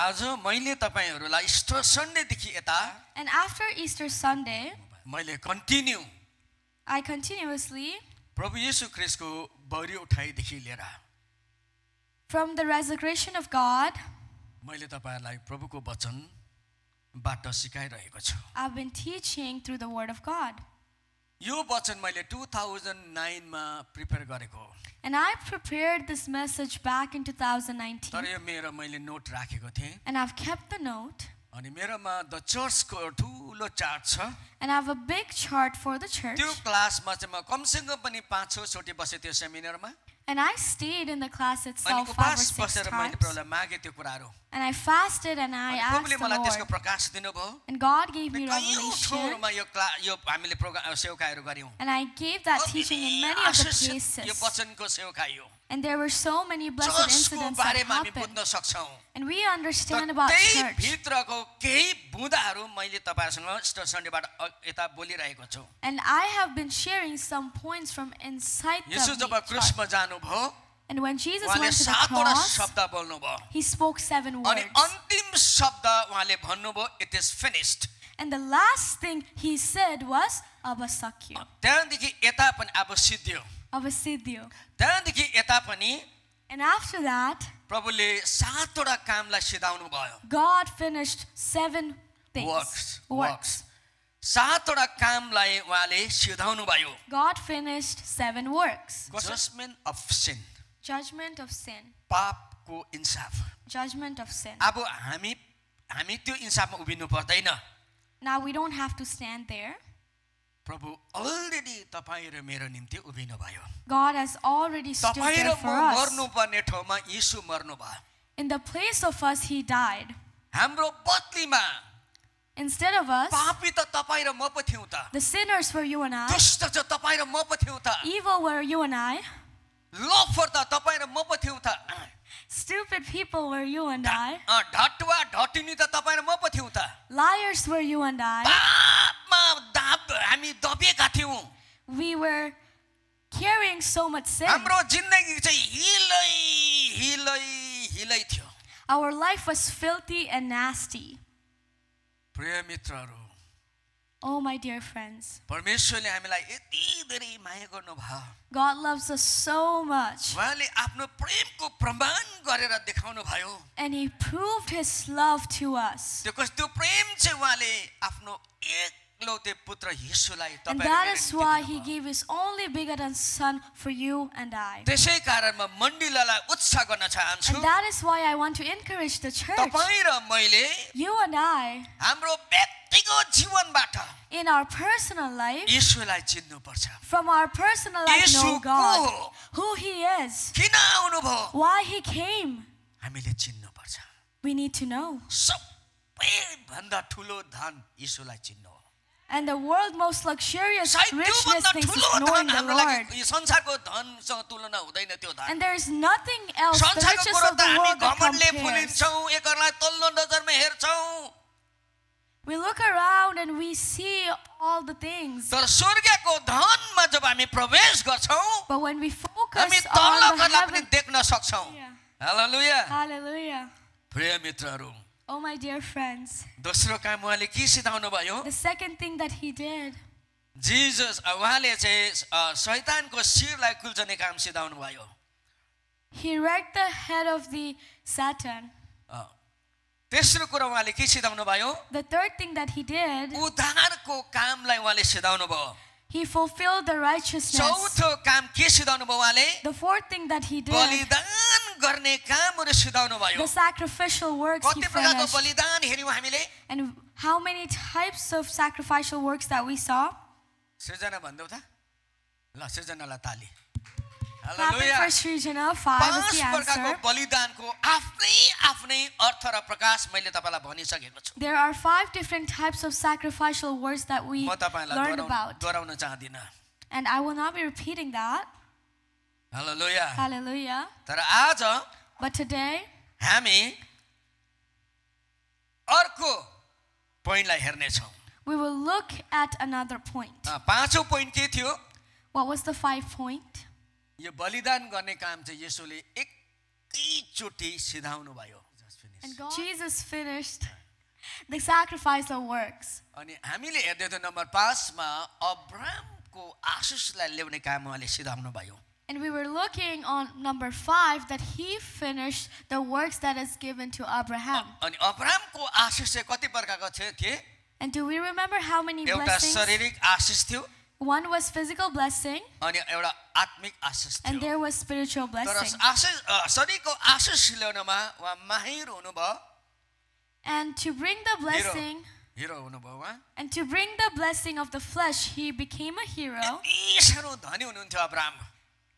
आज मैले तपाईहरुलाई इस्टर सन्डेदेखि यता And after Easter Sunday, मैले कन्टिन्यू I continuously, प्रभु येशू ख्रीष्टको बढी उठाइदेखि लिएर from the resurrection of God, मैले तपाईहरुलाई प्रभुको वचनबाट सिकाइरहेको छु। I've been teaching through the Word of God. यो वचन मैले 2009 मा प्रिपेयर गरेको। And I prepared this message back in 2019. तर यो मेरो मैले नोट राखेको थिएँ। And I've kept the note. अनि मेरोमा द चर्चको ठुलो चार्ट छ। And I have a big chart for the church. त्यो क्लासमा चाहिँ म कमसेकम पनि 5-6 चोटी बसे त्यो सेमिनारमा। And I stayed in the class अनि itself 5 or उपास 6 बसेर मैले times. प्रभुलाई मागे त्यो कुराहरु। And I fasted and I अनि asked प्रभुले the मलाई त्यसको Lord. प्रकाश दिनुभयो। And God gave me कयौं revelation. ठाउँमा यो हामीले प्रोग्राम सेवकाइहरु गर्यौं। And I gave that teaching in many of the यो places. वचनको सेवकाइ हो। And there were so many blessed चर्चको incidents that बारेमा हामी happened. बुझ्न सक्छौं। And we understand about त्यही church. भित्रको केही बुँदाहरु मैले तपाईहरुसँग इस्टर सन्डेबाट यता बोलिरहेको छु। And I have been sharing some points from inside Yeshu job the chart. क्रुसमा जानुभयो And when Jesus उहाँले went to the 7वटा cross, शब्द बोल्नुभयो। he spoke 7 अनि words. अन्तिम शब्द उहाँले भन्नुभयो it is finished. And the last thing he said was, Abasakyo. त्यहाँदेखि यता पनि अब सिद्धियो। Abasidyo. त्यहाँदेखि यता पनि And after that, प्रभुले 7वटा कामलाई सिधाउनु भयो। God finished 7 things. वर्क्स 7वटा कामलाई उहाँले सिधाउनु भयो। God finished 7 works. Judgment of sin, Judgment of sin. पापको इन्साफ। Judgment of sin. अब हामी त्यो इन्साफमा उभिनु पर्दैन। Now we don't have to stand there. प्रभु अलरेडी तपाईं र मेरो निम्ति उभिनु भयो। God has already stood तपाईं र there म for us. मर्नुपर्ने ठाउँमा येशू मर्नु भयो। In the place of us, he died. हाम्रो बदलीमा Instead of us, पापी त तपाईं र म पो थियौं त। the sinners were you and I. दुष्ट चाहिँ तपाईं र म पो थियौं त। Evil were you and I. Loafer त तपाईं र म पो थियौं त। Stupid people were you and I. ढटुवा ढटिनी त तपाईं र म पो थियौं त। Liars were you and I. पापमा हामी दबिएका थियौं। We were carrying so much sin. हाम्रो जिन्दगी चाहिँ हिलै थियो। Our life was filthy and nasty. प्रिय मित्रहरू, Oh, my dear friends. परमेश्वरले हामीलाई यति धेरै माया गर्नुभयो। God loves us so much. उहाँले आफ्नो प्रेमको प्रमाण गरेर देखाउनु भयो। And he proved his love to us. त्यो प्रेम चाहिँ उहाँले आफ्नो एकलौटे पुत्र येशूलाई And that is why he gave his only begotten son for you and I. त्यसै कारण म मण्डलीलाई उत्साह गर्न चाहन्छु। And that is why I want to encourage the church. तपाईं र मैले You and I, हाम्रो व्यक्तिगत जीवनबाट in our personal life, येशूलाई चिन्नु पर्छ। from our personal life, Yeshu know को God, हो? who he is, किन आउनुभयो? why he came. हामीले चिन्नु पर्छ। We need to know. सबैभन्दा ठुलो धन येशूलाई चिन्नु हो। And the world's most luxurious सायद richness त्योभन्दा things is ठुलो knowing धन the हाम्रो Lord. लागि यो संसारको धनसँग तुलना हुँदैन त्यो धन। And there is nothing else, the संसारको riches कुरो of त the हामी world that घमण्डले compares. फुलिन्छौँ, एकअर्कालाई तल्लो नजरमा हेर्छौँ। We look around and we see all the things. तर स्वर्गको धनमा जब हामी प्रवेश गर्छौँ, But when we हामी focus on the तलकोलाई पनि heaven, देख्न सक्छौँ। Yeah. हालेलुया। Hallelujah. प्रिय मित्रहरू, Oh, my dear friends. दोस्रो काम उहाँले के सिकाउनु भयो? The second thing that he did, Jesus उहाँले चाहिँ शैतानको शिरलाई कुल्चने काम सिकाउनु भयो। he wrecked the head of the Satan. तेस्रो कुरा उहाँले के सिकाउनु भयो? The third thing that he did, उद्धारको कामलाई उहाँले सिकाउनु भयो। he fulfilled the righteousness. चौथो काम के सिकाउनु भयो उहाँले? The fourth thing that he did, बलिदान गर्ने कामहरू सिकाउनु भयो। the sacrificial works he कति प्रकारको finished. बलिदान हेर्यौँ हामीले? And how many types of sacrificial works that we saw? सृजना भन्दै त? ल सृजनालाई ताली। Clapping hallelujah. for Srijana, 5 is पाँच the प्रकारको answer. बलिदानको आफ्नै अर्थ र प्रकाश मैले तपाईलाई भनिसकेको छु। There are 5 different types of sacrificial works that we म तपाईलाई learned about. दोहोऱ्याउन चाहदिनँ। And I will not be repeating that. Hallelujah. Hallelujah. तर आज But today, हामी अर्को पोइन्टलाई हेर्नेछौँ। we will look at another point. पाँचौं पोइन्ट के थियो? What was the 5th point? यो बलिदान गर्ने काम चाहिँ येशूले एकैचोटी सिधाउनु भयो। And Jesus finished the sacrifice of works. अनि हामीले हेर्दै थियो नम्बर 5 मा अब्राहमको आशीषलाई ल्याउने काम उहाँले सिधाउनु भयो. And we were looking on number 5 that he finished the works that is given to Abraham. अनि अब्राहमको आशीष चाहिँ कति प्रकारको थियो के? And do we remember how many एउटा blessings? शारीरिक आशीष थियो One was physical blessing अनि एउटा आत्मिक आशीष and थियो. there was spiritual तर blessing. आशीष शरीरको आशीष ल्याउनमा उहाँ माहिर हुनुभयो. And to bring the blessing hero हुनुभयो उहाँ. and to bring the blessing of the flesh, he became a hero यति साह्रो धनी हुनुहुन्थ्यो Abraham.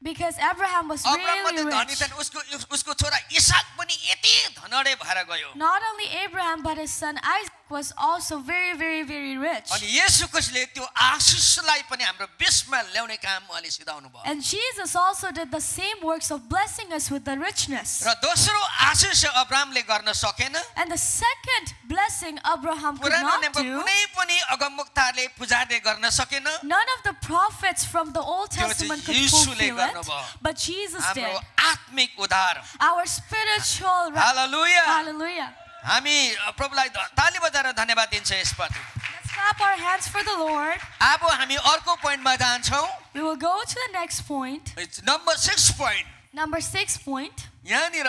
because Abraham was Abraham really मात्रै धनी rich. थिएन, उसको छोरा इसाक पनि यति धनडे भएर गयो. Not only Abraham but his son Isaac was also very, very, very rich. अनि येशू ख्रीष्टले त्यो आशीषलाई पनि हाम्रो बिचमा ल्याउने काम उहाँले सिधाउनु भयो. And Jesus also did the same works of blessing us with the richness. र दोस्रो आशीष अब्राहमले गर्न सकेन. And the second blessing Abraham could पुरानो not नियमको do. कुनै पनि अगमवक्ताले पूजाले गर्न सकेन. None of the prophets from the Old त्यो चाहिँ Testament could यीशुले fulfill it, गर्नुभयो. but Jesus did. हाम्रो आत्मिक उद्धार. Our spiritual hallelujah. hallelujah. हामी प्रभुलाई ताली बजाएर धन्यवाद दिन्छ यसप्रति. Let's clap our hands for the Lord. अब हामी अर्को पोइन्टमा जान्छौँ. We will go to the next point. Number 6 point. Number 6 point. यहाँनिर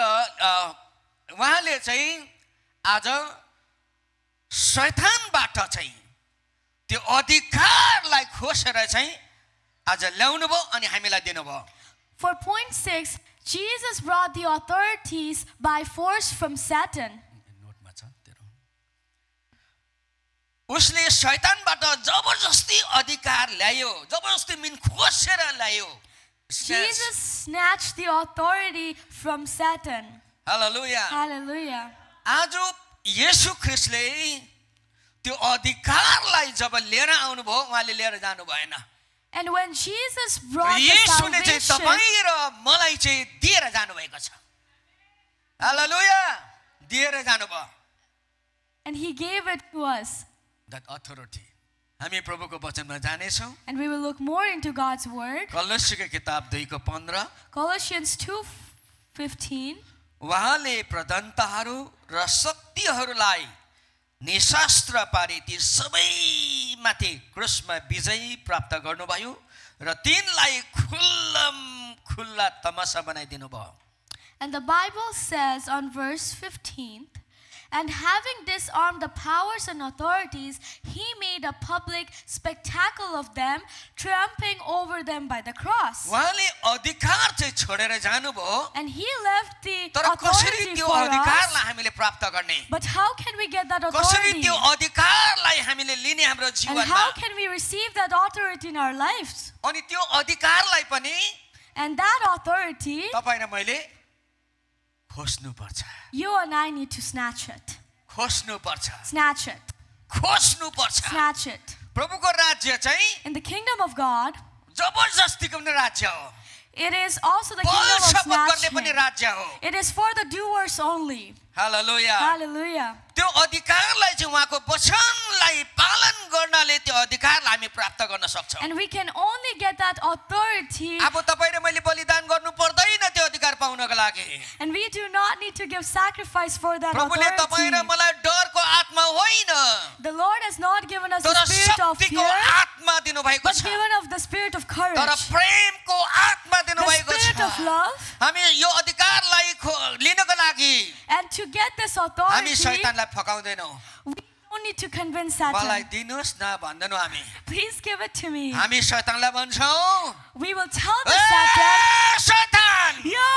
उहाँले चाहिँ आज शैतानबाट चाहिँ त्यो अधिकारलाई खोसेर चाहिँ आज ल्याउनु भयो अनि हामीलाई दिनुभयो. For point 6, Jesus brought the authorities by force from Satan. नोटमा छ तेरो. उसले शैतानबाट जबरजस्ती अधिकार ल्यायो, जबरजस्ती मिन खोसेर ल्यायो. Jesus snatched the authority from Satan. Hallelujah. Hallelujah. आज येशू ख्रीष्टले त्यो अधिकारलाई जब लिएर आउनुभयो उहाँले लिएर जानु भएन. And when Jesus brought the येशूले चाहिँ salvation, तपाईँ र मलाई चाहिँ दिएर जानुभएको छ. हालेलुया. दिएर जानुभयो. and he gave it to us. That authority. हामी प्रभुको वचनमा जानेछौँ. And we will look more into God's word. कलोस्सीको किताब 2:15. Colossians 2:15. उहाँले प्रधानताहरू र शक्तिहरूलाई निशास्त्र पारी ती सबैमाथि क्रुसमा विजय प्राप्त गर्नुभयो र तिनलाई खुल्ला तमासा बनाइदिनु भयो. And the Bible says on verse 15, and having disarmed the powers and authorities, he made a public spectacle of them, trampling over them by the cross. उहाँले अधिकार चाहिँ छोडेर जानुभयो. And he left the तर कसरी authority त्यो for us. अधिकारलाई हामीले प्राप्त गर्ने? But how can we get that कसरी authority? त्यो अधिकारलाई हामीले लिने हाम्रो And जीवनमा? how can we receive that authority in our lives? अनि त्यो अधिकारलाई पनि And that authority, तपाईँ र मैले खोज्नु पर्छ. you and I need to snatch it. खोज्नु पर्छ. Snatch it. खोज्नु पर्छ. Snatch it. प्रभुको राज्य चाहिँ In the kingdom of God, जबरजस्तीको पनि राज्य हो. it is also the ball kingdom of शपथ गर्ने पनि snatching. राज्य हो. It is for the doers only. Hallelujah. Hallelujah. त्यो अधिकारलाई चाहिँ उहाँको वचनलाई पालन गर्नाले त्यो अधिकारलाई हामी प्राप्त गर्न सक्छौँ. And we can only get that authority, अब तपाईँ र मैले बलिदान गर्नु पर्दैन त्यो अधिकार पाउनको लागि. and we do not need to give sacrifice for that प्रभुले तपाईँ र authority. मलाई डरको आत्मा होइन, The Lord has not given us तर the spirit of शक्तिको fear, आत्मा दिनुभएको but छ. given of the spirit of courage, तर प्रेमको आत्मा the दिनुभएको spirit of छ. love. हामी यो अधिकारलाई लिनको लागि And to get this हामी authority, शैतानलाई फकाउँदैनौँ. we don't need to convince मलाई Satan. दिनुहोस् न भन्दैनौँ हामी. Please give it to me. हामी शैतानलाई भन्छौँ, We will tell the "A, Satan, शैतान, yo,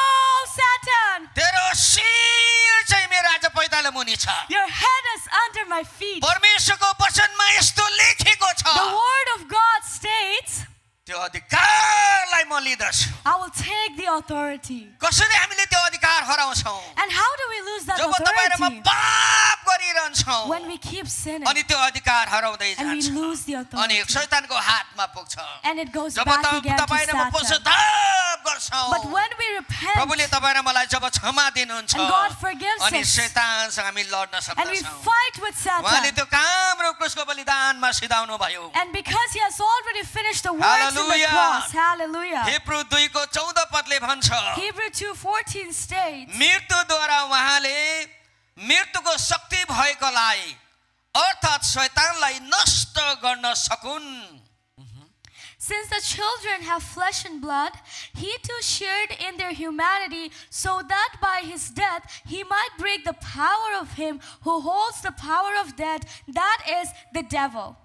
Satan, तेरो शिर चाहिँ मेरो आज पैताला मुनि छ. your head is under my feet. परमेश्वरको वचनमा यस्तो लेखेको छ. The word of God states, त्यो अधिकारलाई म लिँदछु. I will take the authority. कसरी हामीले त्यो अधिकार हराउँछौँ? And how do we lose that जब तपाईँ र म authority? पाप गरिरहन्छौँ When we keep sinning अनि त्यो अधिकार हराउँदै and we जान्छ lose the अनि authority. शैतानको हातमा पुग्छ. And it goes job back again to तपाईँ र म Satan. पश्चाताप गर्छौँ, But when we repent प्रभुले तपाईँ र मलाई जब क्षमा दिनुहुन्छ and God forgives अनि us शैतानसँग हामी लड्न and we सक्छौँ. fight with उहाँले Satan, त्यो काम र क्रुसको बलिदानमा सिधाउनु भयो. and because he has already finished the works in the Hallelujah. cross, hallelujah. Hebrew 2:14 पदले भन्छ, Hebrew 2:14 states, मृत्युद्वारा उहाँले मृत्युको शक्ति भएकोलाई अर्थात् शैतानलाई नष्ट गर्न सकुन्। Since the children have flesh and blood, he too shared in their humanity, so that by his death he might break the power of him who holds the power of death, that is the devil.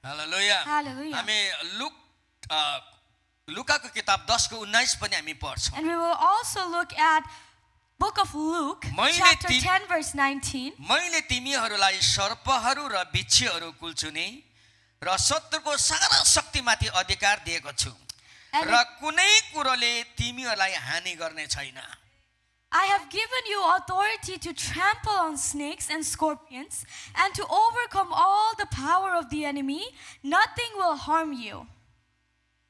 Hallelujah. Hallelujah. हामी लुकाको किताब 10 को 19 पनि हामी पढ्छौँ। And we will also look at book of Luke, chapter 10, verse 19. मैले तिमीहरूलाई सर्पहरू र बिच्छीहरू कुल्चुने र शत्रुको सारा शक्तिमाथि अधिकार दिएको छु र कुनै कुरोले तिमीहरूलाई हानि गर्ने छैन। I have given you authority to trample on snakes and scorpions and to overcome all the power of the enemy. Nothing will harm you.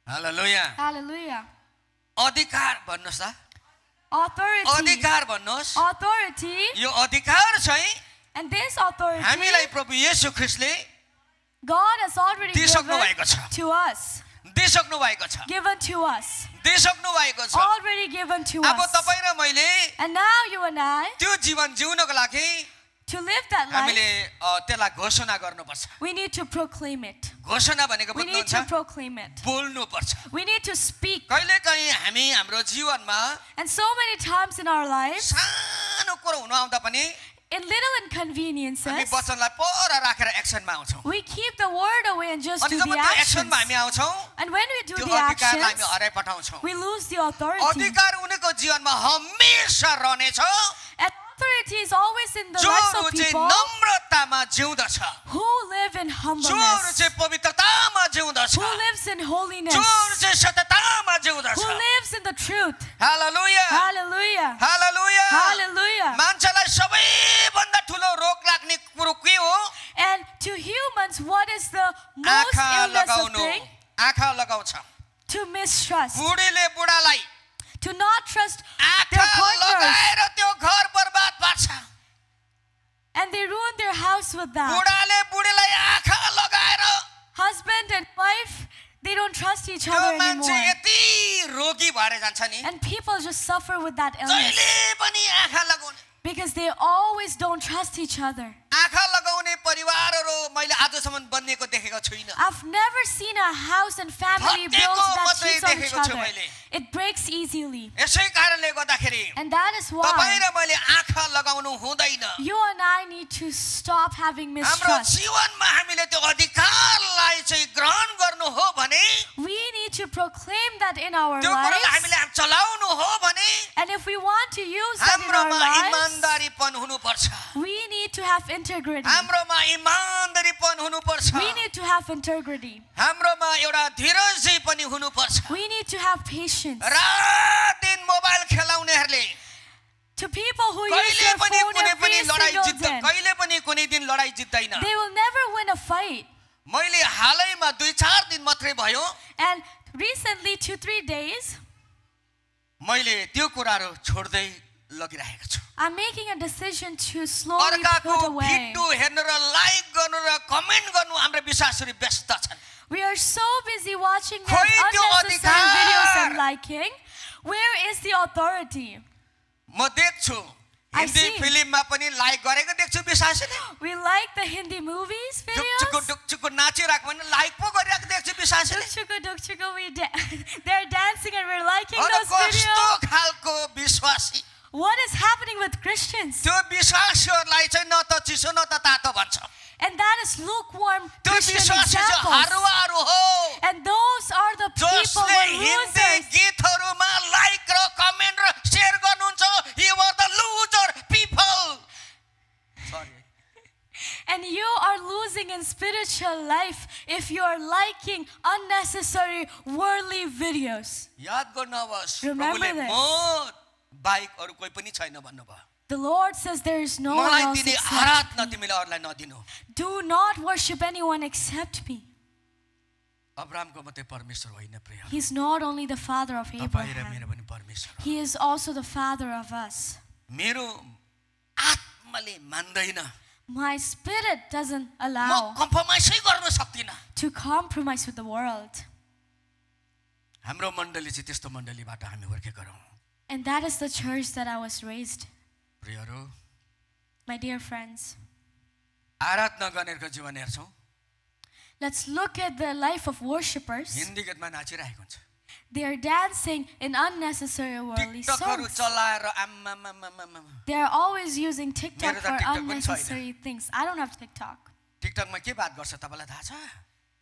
Hallelujah. Hallelujah. अधिकार भन्नुस् त, Authority. अधिकार भन्नुस्। Authority. यो अधिकार चाहिँ And this authority हामीलाई प्रभु येशू ख्रीष्टले God has already दिइसक्नु given भएको छ। to us. दिइसक्नु भएको छ। Given to us. दिइसक्नु भएको छ। Already given to अब us. तपाईँ र मैले And now you and I, त्यो जीवन जिउनको लागि to live that हामीले life, त्यसलाई घोषणा गर्नुपर्छ। we need to proclaim it. घोषणा भनेको We need बुझ्नुहुन्छ, to proclaim it. बोल्नुपर्छ। We need to speak. कहिलेकाहीँ हामी हाम्रो जीवनमा And so many times in our lives, सानो कुरो हुन आउँदा पनि in little हामी inconveniences, वचनलाई पर राखेर एक्सनमा आउँछौँ। we keep the word away and just अनि do जब the त्यो actions. एक्सनमा हामी आउँछौँ, And when we do त्यो the अधिकारलाई हामी actions, हराइपठाउँछौँ। we lose the authority. अधिकार उनीको जीवनमा हमेशा रहनेछ And authority is always in the lives जोहरू of चाहिँ people नम्रतामा जिउँदछ, who live in जोहरू humbleness, चाहिँ पवित्रतामा जिउँदछ, who lives in holiness, जोहरू चाहिँ सत्यतामा जिउँदछ। who lives in the truth. Hallelujah, Hallelujah. Hallelujah. Hallelujah. मान्छेलाई सबैभन्दा ठुलो रोग लाग्ने कुरो के हो? And to humans, what is the most आँखा illness of लगाउनु, thing? आँखा लगाउँछ। To mistrust. बुढीले बुढालाई To not trust आँखा their partners. लगाएर त्यो घर बर्बाद पार्छ। And they ruin their house with that. बुढाले बुढीलाई आँखा लगाएर Husband and wife, they don't trust each त्यो other मान्छे anymore. यति रोगी भएर जान्छ नि, And people just suffer with that illness जहिले पनि आँखा लगाउने। because they always don't trust each other. आँखा लगाउने परिवारहरू मैले आजसम्म बनिएको देखेको छुइनँ। I've never seen a house and family built that मात्रै cheats on each देखेको छु other. मैले। It breaks easily. यसै कारणले गर्दाखेरि And that is तपाईँ why र मैले आँखा लगाउनु हुँदैन। you and I need to stop having हाम्रो mistrust. जीवनमा हामीले त्यो अधिकारलाई चाहिँ ग्रहण गर्नु हो भने, We need to proclaim that in our त्यो कुरालाई lives. हामीले चलाउनु हो भने And if we want to use that in our हाम्रोमा lives, इमानदारीपन हुनुपर्छ। we need to have integrity. हाम्रोमा इमानदारीपन हुनुपर्छ। We need to have integrity. हाम्रोमा एउटा धीरज पनि हुनुपर्छ। We need to have patience. रात दिन mobile खेलाउनेहरूले To people who use कहिले their पनि phone कुनै every पनि लडाई single जित्दैन, day, कहिले पनि कुनै दिन लडाई जित्दैन। they will never win a fight. मैले हालैमा 2-4 दिन मात्रै भयो And recently, 2-3 days, मैले त्यो कुराहरू छोड्दै लगिरहेको छु। I'm making a decision to slowly अर्काको put away. भिडियो हेर्नु र लाइक गर्नु र कमेन्ट गर्नु हाम्रो विश्वासहरू व्यस्त छन्। We are so busy watching their खोइ त्यो unnecessary अधिकार। videos and liking. Where is the authority? म देख्छु I हिन्दी see. फिल्ममा पनि लाइक गरेको देख्छु विश्वासले। We like the Hindi movies ढुकचुकु videos. ढुकचुकु नाचिरहेको पनि लाइक पो गरिरहेको देख्छु विश्वासले। Dukchuku, dukchuku, they're dancing and we're liking अनि those कस्तो videos. खालको विश्वासी, What is happening with Christians? त्यो विश्वासीहरूलाई चाहिँ न त चिसो न त तातो भन्छ। And that is lukewarm त्यो Christian विश्वासी चाहिँ examples. हारुवाहरू हो, And those are the people जसले who हिन्दी losers. गीतहरूमा लाइक र कमेन्ट र सेयर गर्नुहुन्छ। You are the loser people. Sorry. And you are losing in spiritual life if you are liking unnecessary worldly videos. याद गर्नुहोस्, Remember प्रभुले this. म bike अरू कोही पनि छैन भन्नुभयो। The Lord says there is no one मलाई else दिने except आराधना me. तिमीले अरूलाई नदिनु। Do not worship anyone except me. अब्राहमको मात्रै परमेश्वर होइन प्रिय, He's not only the father of तपाईँ र Abraham. मेरो पनि परमेश्वर हो। He is also the father of us. मेरो आत्माले मान्दैन, My spirit doesn't म allow कम्प्रोमाइजै गर्न सक्दिनँ। to compromise with the world. हाम्रो मण्डली चाहिँ त्यस्तो मण्डलीबाट हामी हुर्केका हौँ। And that is the church that I was raised. प्रियहरू, My dear friends, आराधना गर्नेहरूको जीवन हेर्छौँ, let's look at the life of worshippers. Hindi गीतमा नाचिरहेको हुन्छ, They are dancing in unnecessary worldly टिकटकहरू songs. चलाएर आम्मामामामा They are always using TikTok मेरो त for TikTok पनि unnecessary things. I don't have TikTok. टिकटकमा के बात गर्छ तपाईँलाई थाहा छ?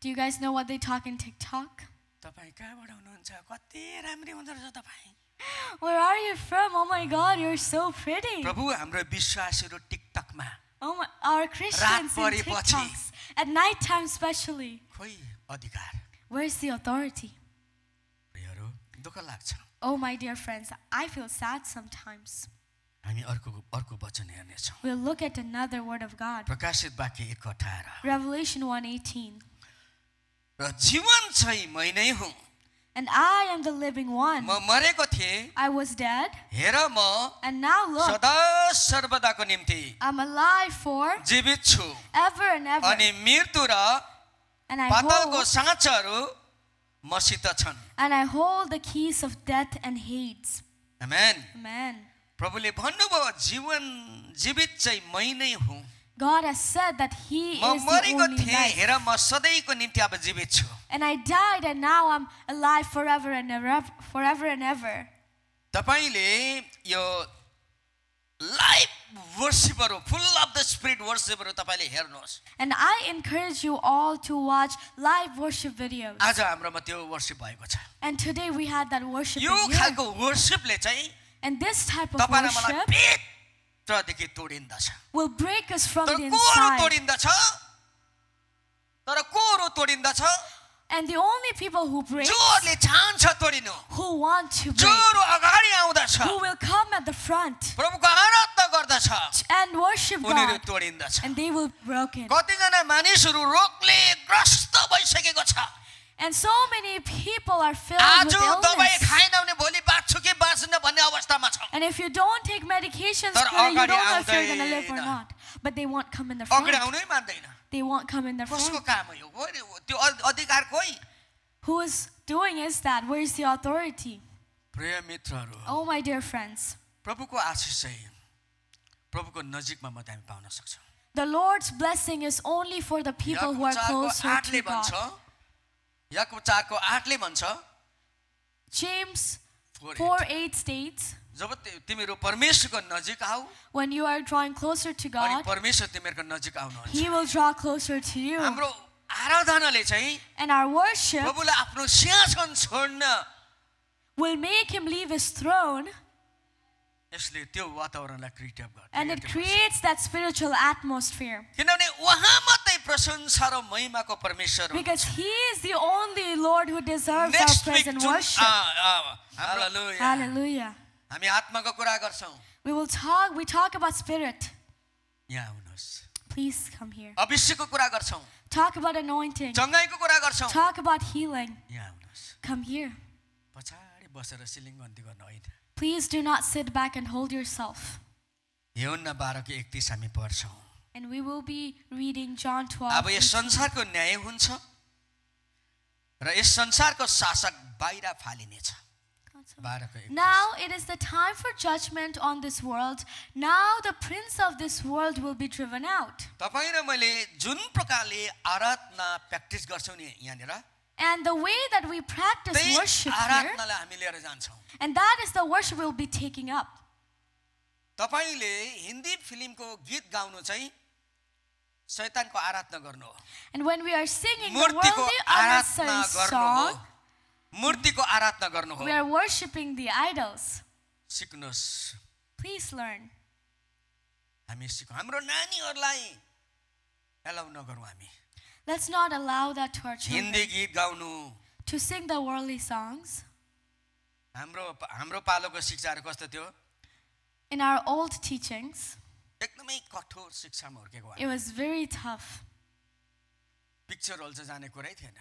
Do you guys know what they talk in TikTok? तपाईँ कहाँबाट हुनुहुन्छ? कति राम्री हुँदो रहेछ तपाईँ। Where are you from? Oh my God, you're so pretty. प्रभु हाम्रो विश्वासीहरू टिकटकमा Oh my, our Christians in परेपछि। TikToks at night time especially. खोइ अधिकार। Where's the authority? प्रियहरू दुःख लाग्छ। Oh my dear friends, I feel sad sometimes. हामी अर्को वचन हेर्नेछौँ। We'll look at another word of God. प्रकाशित वाक्य 1:18 Revelation 1:18. र जीवन चाहिँ मै नै हुँ, And I am the living one. म मरेको थिएँ, I was dead, हेर म and now look, सदा सर्वदाको निम्ति I'm alive for जीवित छु ever and ever. अनि मृत्यु र And I पातालको hold, साँचहरू मसित छन्। and I hold the keys of death and Hades. Amen. Amen. प्रभुले भन्नुभयो जीवित चाहिँ मै नै हुँ, God has said that He म is the मरेको only थिएँ, life. हेर म सधैँको निम्ति अब जीवित छु। And I died, and now I'm alive forever and ever, forever and ever. तपाईले यो लाइभ वर्शिपहरू फुल अफ द स्पिरिट वर्शिपहरू तपाईले हेर्नुहोस्। And I encourage you all to watch live worship videos. आज हाम्रोमा त्यो वर्शिप भएको छ। And today we had that worship यो in here. खालको वर्शिपले चाहिँ And this type of तपाईलाई मलाई worship भित्रदेखि तोडिन्दछ। will break us from तर the कोहरू inside. तोडिन्दछ? तर कोहरू तोडिन्दछ? And the only people who break, जोहरूले चाहन्छ तोडिनु, who want to break, जोहरू अगाडि आउँदछ, who will come at the front प्रभुको आराधना गर्दछ, and worship उनीहरू God, तोडिन्दछ। and they will be broken. कतिजना मानिसहरू रोगले ग्रस्त भइसकेको छ। And so many people are filled आज with दबाई illness. खाएन भने भोलि बाँच्छु कि बाँच्दिन भन्ने अवस्थामा छ। And if you don't take medications तर today, you अगाडि don't know if you're going to live or आउँदैन। not. But they won't come in the अगाडि front. आउनै मान्दैन। They won't come in the कसको front. काम हो यो? त्यो अधिकार कोही? Who is doing is that? Where is the authority? प्रिय मित्रहरू, Oh, my dear friends. प्रभुको आशीष चाहिँ प्रभुको नजिकमा मात्रै हामी पाउन सक्छौँ। The Lord's blessing is only for the people who are closer to भन्छ, God. याकुब 4:8 भन्छ, James 4:8 4:8 states, जब तिमीहरू परमेश्वरको नजिक आऊ when you are drawing closer to अनि God, परमेश्वर तिमीहरूको नजिक आउनुहुन्छ। He will draw closer to you. हाम्रो आराधनाले चाहिँ And our worship प्रभुलाई आफ्नो सिंहासन छोड्न will make Him leave His throne, यसले त्यो वातावरणलाई क्रिएट and it गर्छ। creates that spiritual atmosphere. किनभने उहाँ मात्रै प्रशंसा र महिमाको परमेश्वर हुनुहुन्छ। Because He is the only Lord who deserves our next week present जुन worship. हालेलुया Hallelujah. हामी आत्माको कुरा गर्छौँ। We talk about spirit. यहाँ आउनुहोस्। Please come here. अभिषेकको कुरा गर्छौँ, Talk about anointing. चङ्गाईको कुरा गर्छौँ। Talk about healing. यहाँ आउनुहोस्। Come here. पछाडि बसेर सिलिङ गन्ती गर्न होइन। Please do not sit back and hold yourself. यूहन्ना 12:31 हामी पढ्छौँ। And we will be reading John अब 12. यस संसारको न्याय हुन्छ र यस संसारको शासक बाहिर फालिनेछ। 12:31 Now it is the time for judgment on this world. Now the prince of this world will be driven out. तपाईँ र मैले जुन प्रकारले आराधना प्र्याक्टिस गर्छौँ नि यहाँनिर, And the way that we practice त्यही worship here, आराधनालाई हामी लिएर जान्छौँ। and that is the worship we'll be taking up. तपाईले हिन्दी फिल्मको गीत गाउनु चाहिँ शैतानको आराधना गर्नु हो। And when we are singing the मूर्तिको worldly आराधना unnecessary गर्नु हो। song, मूर्तिको आराधना गर्नु हो। we are worshiping the idols. सिक्नुहोस्, Please learn. हामी सिकौँ। हाम्रो नानीहरूलाई एलाउ नगरौँ हामी Let's not allow that to our children Hindi गीत गाउनु। to sing the worldly songs. हाम्रो पालोको शिक्षाहरू कस्तो थियो? In our old teachings, एकदमै कठोर शिक्षामा हुर्केको it was very tough. Picture hall चाहिँ जाने कुरै थिएन।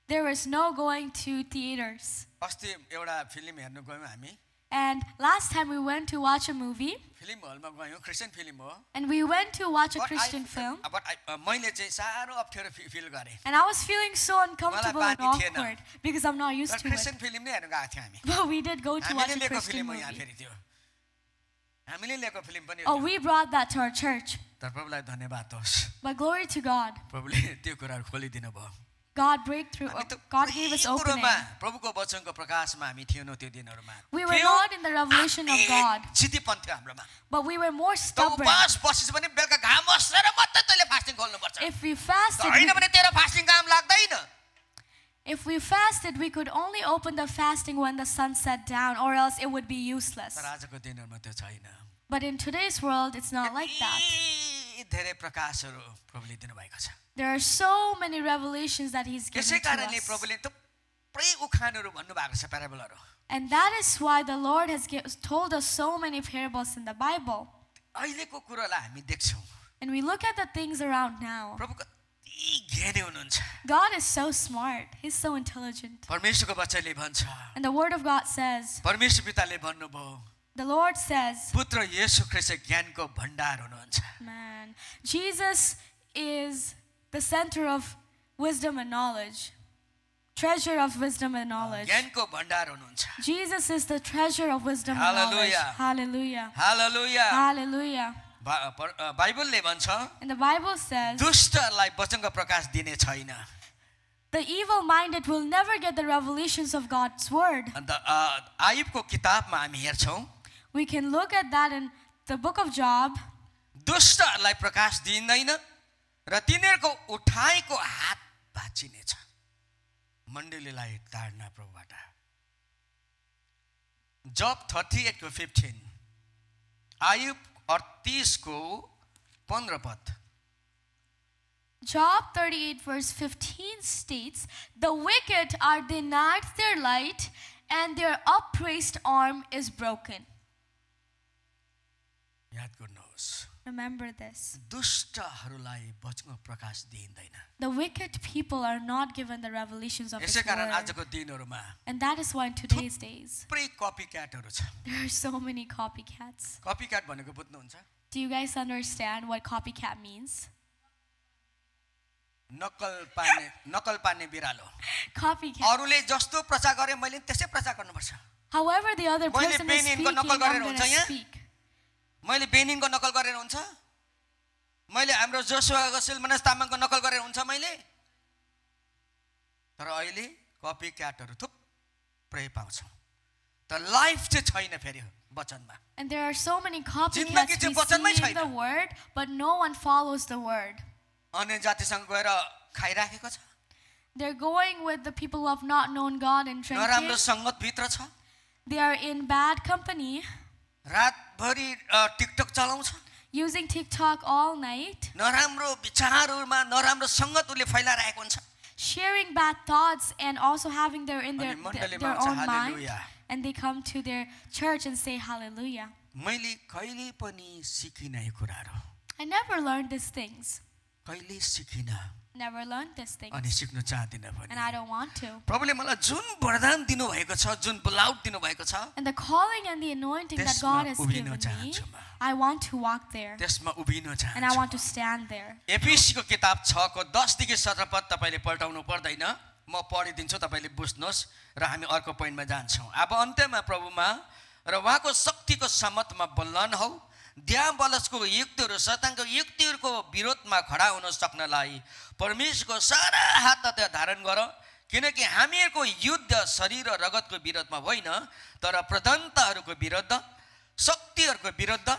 There was no going to theaters. अस्ति एउटा फिल्म हेर्नु गयौँ हामी। And last time we went to watch a movie, film हलमा गयौँ, क्रिस्चियन फिल्म हो। and we went to watch a But Christian film, मैले चाहिँ साह्रो अप्ठ्यारो फिल गरेँ। and I was feeling so uncomfortable and बानी थिएन। awkward because I'm not used तर to it. क्रिस्चियन फिल्म नै हेर्नु गएको थियौँ हामी। But we did go to watch हामीले a लिएको Christian फिल्म हो यहाँ movie. फेरि त्यो। हामीले ल्याएको फिल्म पनि Oh, हो। we brought that to our church. तर प्रभुलाई धन्यवाद होस्, But glory to God. प्रभुले त्यो कुराहरू खोलिदिनु भयो। God breakthrough. हामी त God gave us कुनै opening. कुरोमा प्रभुको वचनको प्रकाशमा हामी थिएनौँ त्यो दिनहरूमा। We were not in the revelation of God, जिद्दीपन थियो हाम्रोमा। but we were more त stubborn. उपवास बसेपछि पनि बेलुका घाम बसेर मात्रै तैँले फास्टिङ खोल्नुपर्छ। If we त fasted, होइन भने तेरो फास्टिङ काम लाग्दैन। we could only open the fasting when the sun set down, or else it would be useless. तर आजको दिनहरूमा त्यो छैन। But in today's world, it's not like that. यति धेरै प्रकाशहरू प्रभुले दिनुभएको छ। There are so many revelations that He's given यसै to कारणले us. प्रभुले थुप्रै उखानहरू भन्नुभएको छ, प्याराबलहरू। And that is why the Lord has told us so many parables in the Bible. अहिलेको कुरोलाई हामी देख्छौँ, And we look at the things around now. प्रभु कति ज्ञानी हुनुहुन्छ। God is so smart. He's so intelligent. परमेश्वरको वचनले भन्छ, And the Word of God says, परमेश्वर पिताले भन्नुभयो, the Lord says, पुत्र येशू ख्रीष्ट ज्ञानको भण्डार हुनुहुन्छ। man, Jesus is the center of wisdom and knowledge. Treasure of wisdom and knowledge. ज्ञानको भण्डार हुनुहुन्छ। Jesus is the treasure of wisdom and knowledge. Hallelujah. Hallelujah. Hallelujah. Hallelujah. बाइबलले भन्छ, And the Bible says, दुष्टलाई वचनको प्रकाश दिने छैन। the evil-minded will never get the revelations of God's word. अन्त आयुबको किताबमा हामी हेर्छौँ, We can look at that in the book of Job. दुष्टहरूलाई प्रकाश दिइँदैन र तिनीहरूको उठाइको हात भाँचिनेछ। मण्डलीलाई ताड्न प्रभुबाट। जब 38 को 15, आयुब 38 को 15 पद। Job 38 verse 15 states, the wicked are denied their light and their upraised arm is broken. याद गर्नुहोस्, Remember this. दुष्टहरूलाई वचनको प्रकाश दिइँदैन। The wicked people are not given the revelations of His यसै कारण word. आजको दिनहरूमा And that is why in today's days, थुप्रै copy क्याटहरू छ। there are so many copycats. Copy CAT भनेको बुझ्नुहुन्छ? Do you guys understand what copycat means? नक्कल पार्ने बिरालो। Copycat. अरूले जस्तो प्रचार गरे मैले त्यसै प्रचार गर्नुपर्छ। However the other मैले person is बेनिनको speaking, नक्कल गरेर I'm going हुन्छ to यहाँ? speak. मैले बेनिनको नक्कल गरेर हुन्छ? मैले हाम्रो जोसुवा सिलमनस तामाङको नक्कल गरेर हुन्छ मैले? तर अहिले कपी क्याटहरू थुप्रै पाउँछौँ। तर लाइफ चाहिँ छैन फेरि वचनमा। And there are so many copycats जिन्दगी चाहिँ we वचनमै see in छैन। the word, but no one follows the word. अन्य जातिसँग गएर खाइराखेको छ। They're going with the people who have not known God and drinking. नराम्रो सङ्गतभित्र छ। They are in bad company, रातभरि टिकटक चलाउँछ। using TikTok all night, नराम्रो विचारहरूमा नराम्रो सङ्गत उसले फैलाइरहेको हुन्छ। sharing bad thoughts and also having their अनि मण्डलीमा their आउँछ, own mind. Hallelujah. And they come to their church and say hallelujah. मैले कहिले पनि सिकिनँ यो कुराहरू। I never learned these things. कहिले सिकिनँ Never learned these things. अनि सिक्नु चाहदिनँ And पनि। I don't want to. प्रभुले मलाई जुन वरदान दिनुभएको छ, जुन बुलाउट दिनुभएको छ, And the calling and the anointing that त्यसमा God has उभिन given me, चाहन्छु म। I want to walk there. त्यसमा उभिन And I want चाहन्छु। to stand there. एफिसीको किताब 6 को 10 देखि 17 पद तपाईले पल्टाउनु पर्दैन। म पढिदिन्छु, तपाईले बुझ्नुहोस् र हामी अर्को पोइन्टमा जान्छौँ। अब अन्त्यमा प्रभुमा र उहाँको शक्तिको सम्मतमा बलवान हौ, दियाबलसको युक्तिहरू शैतानको युक्तिहरूको विरोधमा खडा हुन सक्नलाई परमेश्वरको सारा हात धारण गर, किनकि हामीहरूको युद्ध शरीर र रगतको विरोधमा होइन, तर प्रधानताहरूको विरुद्ध, शक्तिहरूको विरुद्ध,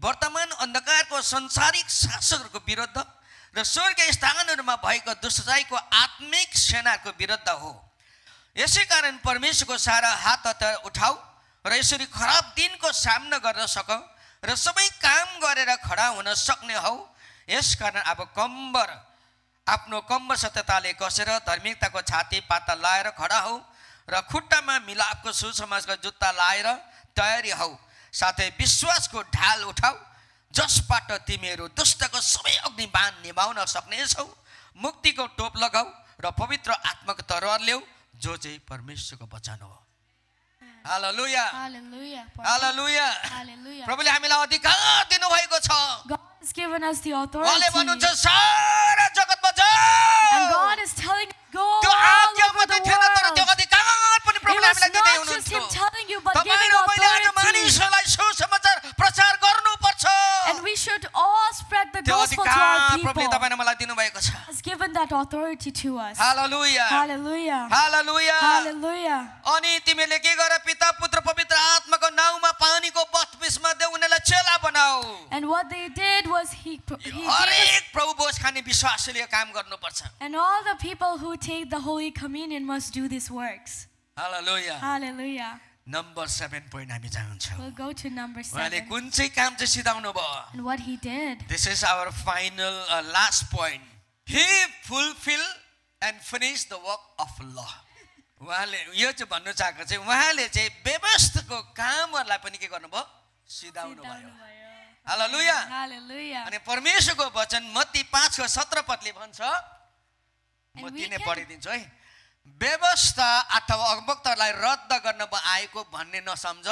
वर्तमान अन्धकारको संसारिक शासकहरूको विरुद्ध र स्वर्गीय स्थानहरूमा भएको दुष्टताइको आत्मिक सेनाको विरुद्ध हो। यसै कारण परमेश्वरको सारा हात हतियार उठाऊ र यसरी खराब दिनको सामना गर्न सक र सबै काम गरेर खडा हुन सक्ने हौ। यसकारण अब आफ्नो कम्बर सत्यताले कसेर धार्मिकताको छाती पाता लाएर खडा हौ र खुट्टामा मिलापको सुसमाजको जुत्ता लाएर तयारी हौ। साथै विश्वासको ढाल उठाऊ, जसबाट तिमीहरू दुष्टको सबै अग्निबाण निभाउन सक्नेछौ। मुक्तिको टोप लगाऊ र पवित्र आत्माको तरवार ल्याऊ, जो चाहिँ परमेश्वरको वचन हो। हालेलुया, Hallelujah. हालेलुया। Hallelujah. प्रभुले हामीलाई अधिकार दिनुभएको छ। God has given us the authority. उहाँले भन्नुहुन्छ सारा जगतमा And जाऊ। God is telling us, go त्यो all आज्ञा over the मात्रै थिएन, तर त्यो world. अधिकार पनि It प्रभुले was हामीलाई दिँदै not just Him हुनुहुन्थ्यो। telling you, but giving तपाईहरु मैले आज authority. मानिसहरूलाई सुसमाचार प्रचार that authority to us. Hallelujah Hallelujah. Hallelujah Hallelujah. अनि तिमीले के गर पिता पुत्र पवित्र आत्माको नाउँमा पानीको बत्तिसमा देऊ उनीलाई चेला बनाऊ And what they did was he gave us, हरेक प्रभु भोज खाने विश्वासले काम गर्नुपर्छ and all the people who take the Holy Communion must do these works. Hallelujah Hallelujah. Number 7 point हामी जान्छौँ We'll go to number उहाँले 7. कुन चाहिँ काम चाहिँ सिधाउनु भयो And what he did. This is our final last point. He fulfilled and finished the work of law. उहाँले यो चाहिँ भन्नु चाहेको चाहिँ उहाँले चाहिँ व्यवस्थाको कामहरूलाई पनि के गर्नुभयो सिधाउनु भयो हालेलुया Hallelujah. अनि परमेश्वरको वचन मत्ती 5:17 पदले भन्छ म And we तिनै can- पढिदिन्छु है व्यवस्था अथवा अगमवक्तालाई रद्द गर्न म आएको भन्ने नसम्झ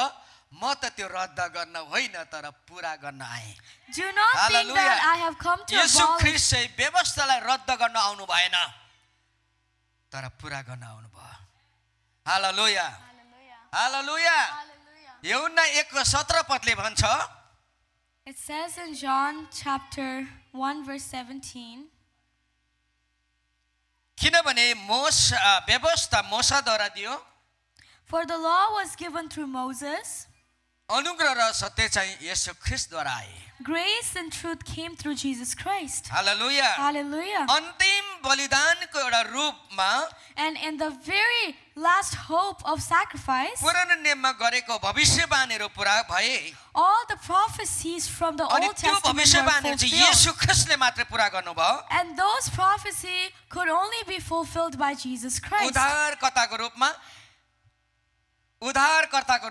म त त्यो रद्द गर्न होइन तर पुरा गर्न आएँ Do not think Hallelujah. that I have come to Yeshu abolish. ख्रीष्ट चाहिँ व्यवस्थालाई रद्द गर्न आउनु भएन तर पुरा गर्न आउनु भयो हालेलुया हालेलुया यूहन्ना 1:17 पदले भन्छ It says in John chapter 1 verse 17. किनभने व्यवस्था मोसाद्वारा दियो For the law was given through Moses. अनुग्रह र सत्य चाहिँ येशू ख्रीष्टद्वारा आए Grace and truth came through Jesus Christ. Hallelujah Hallelujah. अन्तिम बलिदानको एउटा रूपमा And in the very last hope of sacrifice, पुरानो नियममा गरेको भविष्यवाणीहरू पुरा भए all the prophecies from the अनि Old त्यो Testament were भविष्यवाणीहरू चाहिँ fulfilled. येशू ख्रीष्टले मात्र पुरा गर्नुभयो And those prophecies could only be fulfilled by Jesus Christ. उद्धारकर्ताको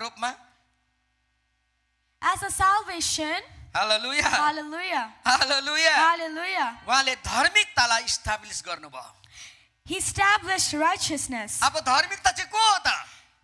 रूपमा As a salvation, hallelujah hallelujah, hallelujah hallelujah, उहाँले धार्मिकतालाई इस्टाब्लिश गर्नुभयो he established righteousness. अब धार्मिकता चाहिँ को हो त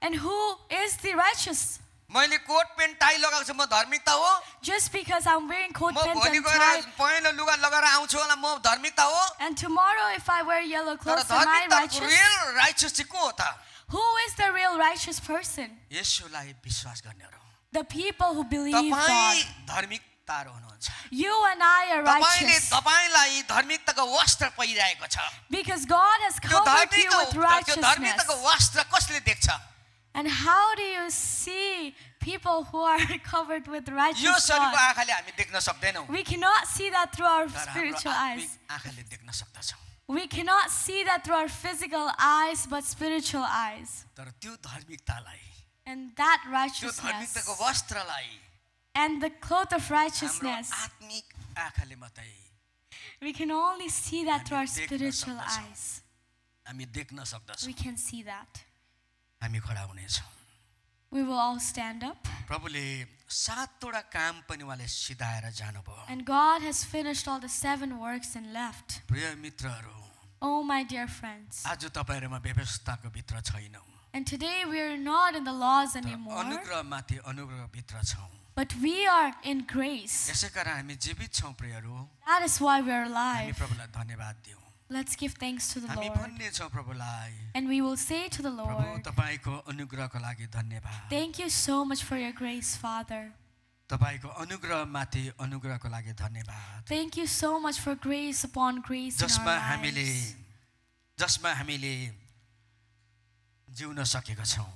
And who is the righteous? मैले कोट पेन्ट टाई लगाएको छु म धार्मिकता हो Just because I'm wearing coat, म pant भोलि and गएर tie, पहेँलो लुगा लगाएर आउँछु होला म धार्मिकता हो and tomorrow if I wear yellow तर clothes, am I धार्मिकताको righteous? Real righteous चाहिँ को हो त Who is the real righteous person? येशूलाई विश्वास गर्नेहरू The people who believe God. तपाईँ धार्मिकताहरू हुनुहुन्छ You and I are righteous तपाईलाई धार्मिकताको वस्त्र पहिरहेको छ because God has त्यो covered you with त्यो righteousness. धार्मिकताको वस्त्र कसले देख्छ And how do you see people who are covered with यो righteousness? शरीरको आँखाले हामी देख्न सक्दैनौँ We cannot see that through our तर हाम्रो spiritual आत्मिक eyes. आँखाले देख्न सक्दछौँ We cannot see that through our physical eyes, but spiritual eyes. तर त्यो धार्मिकतालाई And that त्यो righteousness धार्मिकताको वस्त्रलाई and the cloth of हाम्रो righteousness, आत्मिक आँखाले मात्रै we can only see that through our देख्न spiritual सक्दछौँ। eyes. हामी देख्न सक्दछौँ We can see that. हामी खडा हुनेछौँ We will all stand up. प्रभुले 7वटा काम पनि उहाँले सिधाएर जानुभयो And God has finished all the 7 works and left. प्रिय मित्रहरू Oh, my dear friends. आज तपाईँहरूमा व्यवस्थाको भित्र छैनौँ And today we are not in the laws तर anymore, अनुग्रहमाथि अनुग्रहभित्र छौँ but we are in grace. यसै कारण हामी जीवित छौँ प्रियहरू That is why we are हामी alive. प्रभुलाई धन्यवाद दिउँ Let's give thanks to the हामी Lord. भन्ने छौँ प्रभुलाई And we will say to the प्रभु Lord, तपाईँको अनुग्रहको लागि धन्यवाद thank you so much for your grace, Father. तपाईँको अनुग्रहमाथि अनुग्रहको लागि धन्यवाद Thank you so much for grace upon grace in जसमा our हामीले lives. जिउन सकेका छौँ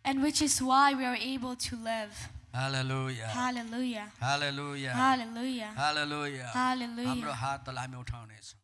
And which is why we are able to live. Hallelujah Hallelujah. Hallelujah Hallelujah. Hallelujah Hallelujah. हाम्रो हातलाई हामी उठाउनेछौँ